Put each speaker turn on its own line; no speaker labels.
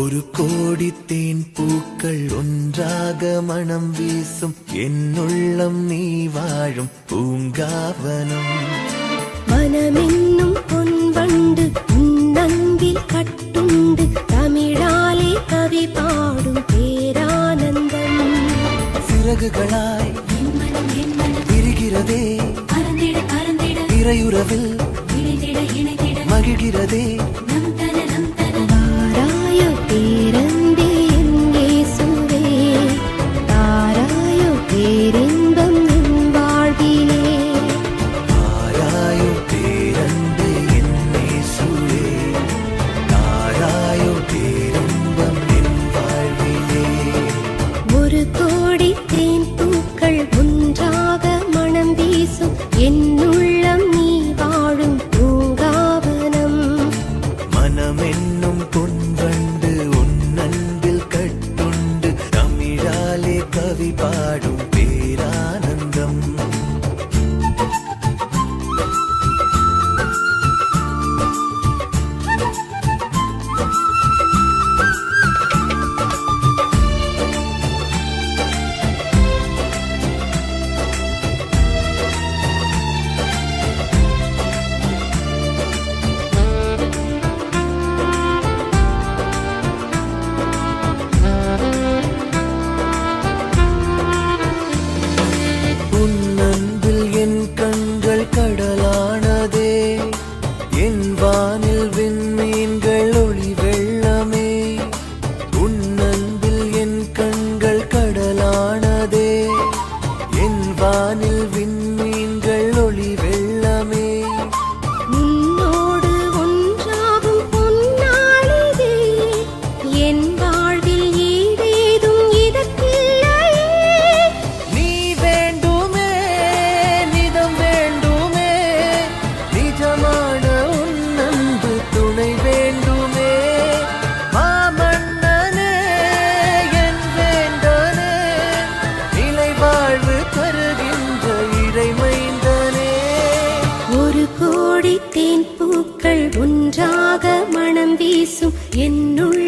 ஒரு கோடி தேன் பூக்கள் ஒன்றாக மனம் வீசும் என்னுள்ளம் நீ வாழும் பூங்காவனம்.
மனமென்னும் பொன்வண்டு உன்னன்பில் கட்டுண்டு தமிழாலே கவி பாடும் பேரானந்தம்.
சிறகுகளாய் விரிகிறதே இறையுறவில் மகிழ்கிறதே.
தாராயோ பேரன்பே என் இயேசுவே, தாராயோ பேரின்பம் என் வாழ்விலே.
தாராயோ பேரன்பே என் இயேசுவே, தாராயோ பேரின்பம் என் வாழ்விலே.
ஒரு கோடி தேன் பூக்கள் ஒன்றாக மனம் வீசும் என்னுள்ளம் நீ வாழும் பூங்காவனம்.
மனமென்னும் பொன்வண்டு உன்னன்பில் கட்டுண்டு தமிழாலே கவி பாடும் பேரானந்தம். உன்னன்பில் என் கண்கள் கடலானதே, என் வானில் விண்மீன்கள் ஒளி வெள்ளமே. உன்னன்பில் என் கண்கள் கடலானதே, என் வானில் விண்மீன்கள் ஒளி வெள்ளமே.
உன்னோடு ஒன்றாகும் பொன்னாளிதே, என் வாழ்வில் ஈடேதும் இதற்கில்லையே.
நீ வேண்டுமே நிதம் வேண்டுமே, நிஜமான உன்னன்பு துணை வேண்டுமே. மாமன்னனே என் வேண்டனே, நிலை வாழ்வு தருகின்ற இறைமைந்தனே.
ஒரு கோடி தேன் பூக்கள் ஒன்றாக மனம் வீசும் என்னுள்